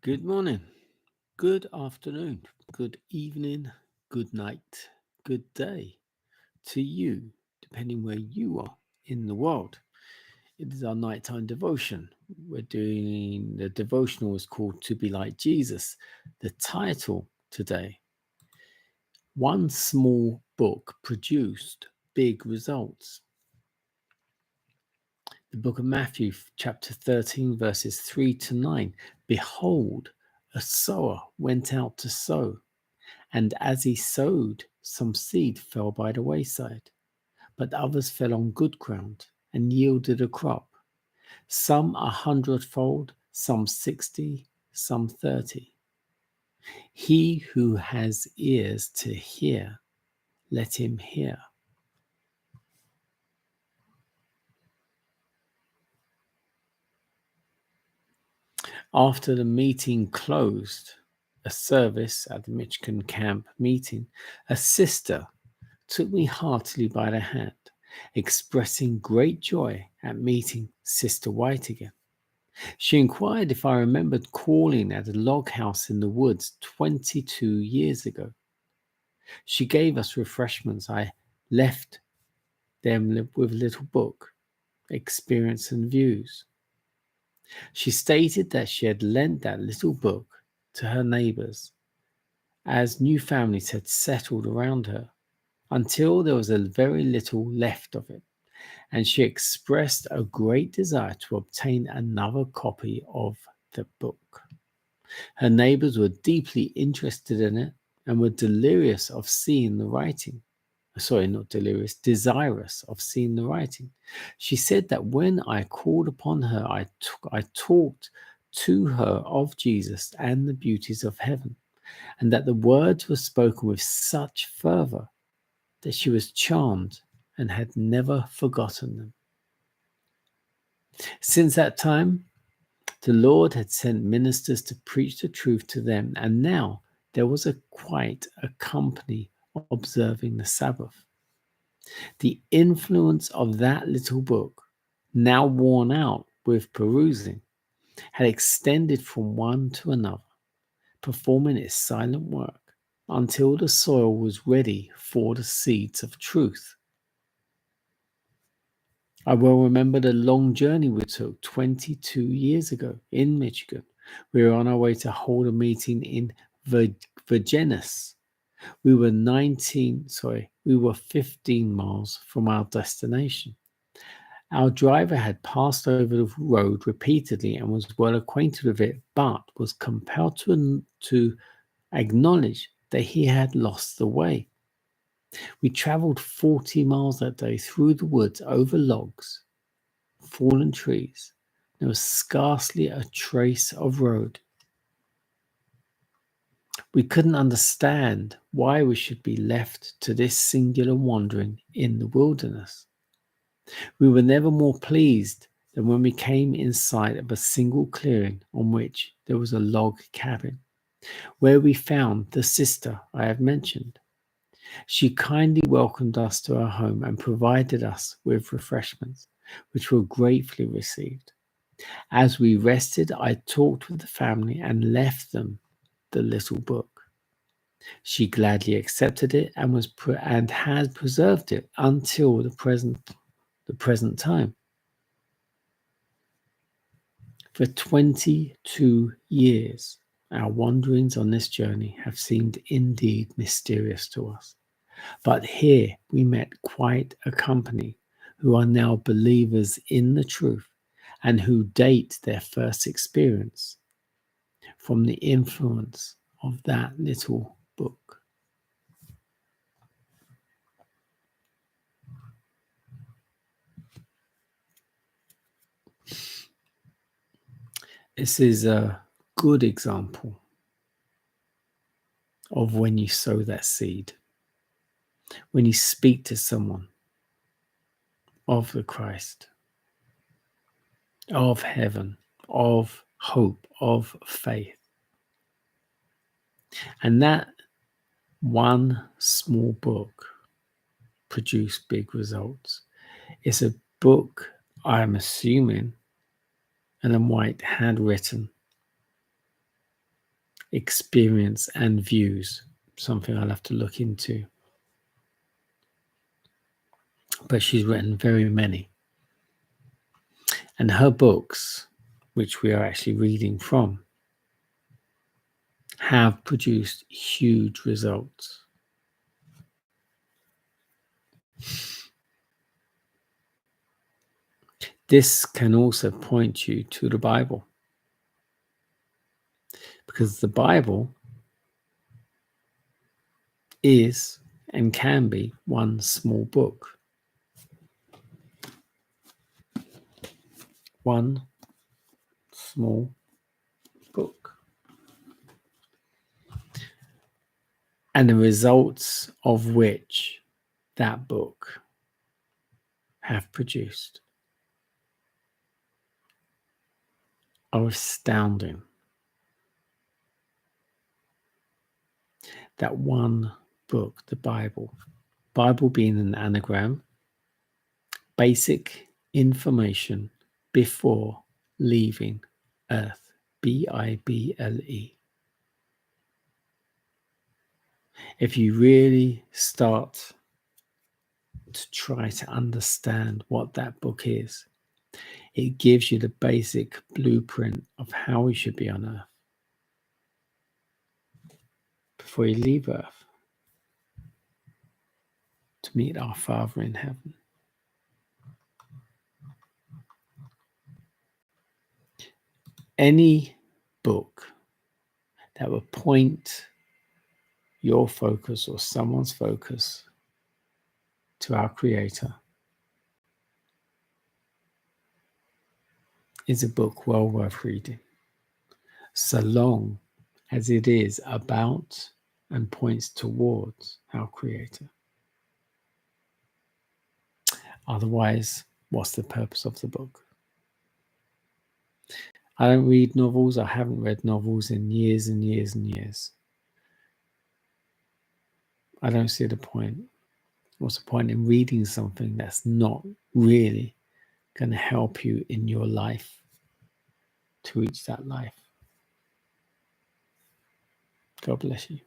Good morning, good afternoon, good evening, good night, good day to you, depending where you are in the world. It is our nighttime devotion. We're doing the devotional is called To Be Like Jesus. The title today, One Small Book Produced Big Results. The book of Matthew, chapter 13, verses 3 to 9. Behold, a sower went out to sow. And as he sowed, some seed fell by the wayside, but others fell on good ground and yielded a crop, some 100-fold, some 60, some 30. He who has ears to hear, let him hear. After the meeting closed, a service at the Michigan camp meeting, a sister took me heartily by the hand, expressing great joy at meeting Sister White again. She inquired if I remembered calling at a log house in the woods 22 years ago. She gave us refreshments. I left them with a little book, Experience and Views. She stated that she had lent that little book to her neighbours as new families had settled around her until there was a very little left of it, and she expressed a great desire to obtain another copy of the book. Her neighbours were deeply interested in it and were delirious of seeing the writing. Sorry, not delirious, desirous of seeing the writing. She said that when I called upon her, I talked to her of Jesus and the beauties of heaven, and that the words were spoken with such fervor that she was charmed and had never forgotten them. Since that time, the Lord had sent ministers to preach the truth to them, and now there was quite a company observing the Sabbath. The influence of that little book, now worn out with perusing, had extended from one to another, performing its silent work until the soil was ready for the seeds of truth. I well remember the long journey we took 22 years ago in Michigan. We were on our way to hold a meeting in Virginia. We were 15 miles from our destination. Our driver had passed over the road repeatedly and was well acquainted with it, but was compelled to acknowledge that he had lost the way. We traveled 40 miles that day through the woods, over logs, fallen trees. There was scarcely a trace of road. We couldn't understand why we should be left to this singular wandering in the wilderness. We were never more pleased than when we came in sight of a single clearing on which there was a log cabin, where we found the sister I have mentioned. She kindly welcomed us to her home and provided us with refreshments, which were gratefully received. As we rested, I talked with the family and left them the little book. She gladly accepted it and had preserved it until the present time. For 22 years, our wanderings on this journey have seemed indeed mysterious to us. But here we met quite a company who are now believers in the truth and who date their first experience from the influence of that little book. This is a good example of when you sow that seed, when you speak to someone of the Christ, of heaven, of hope, of faith. And that one small book produced big results. It's a book, I'm assuming, Ellen White handwritten, experience and views. Something I'll have to look into. But she's written very many. And her books, which we are actually reading from, have produced huge results. This can also point you to the Bible, because the Bible is and can be one small book. One small book. And the results of which that book have produced are astounding. That one book, the Bible being an anagram, basic information before leaving Earth, Bible. If you really start to try to understand what that book is, it gives you the basic blueprint of how we should be on Earth before you leave Earth to meet our Father in heaven. Any book that will point your focus or someone's focus to our Creator is a book well worth reading, so long as it is about and points towards our Creator. Otherwise, what's the purpose of the book? I don't read novels. I haven't read novels in years and years and years. I don't see the point. What's the point in reading something that's not really going to help you in your life to reach that life? God bless you.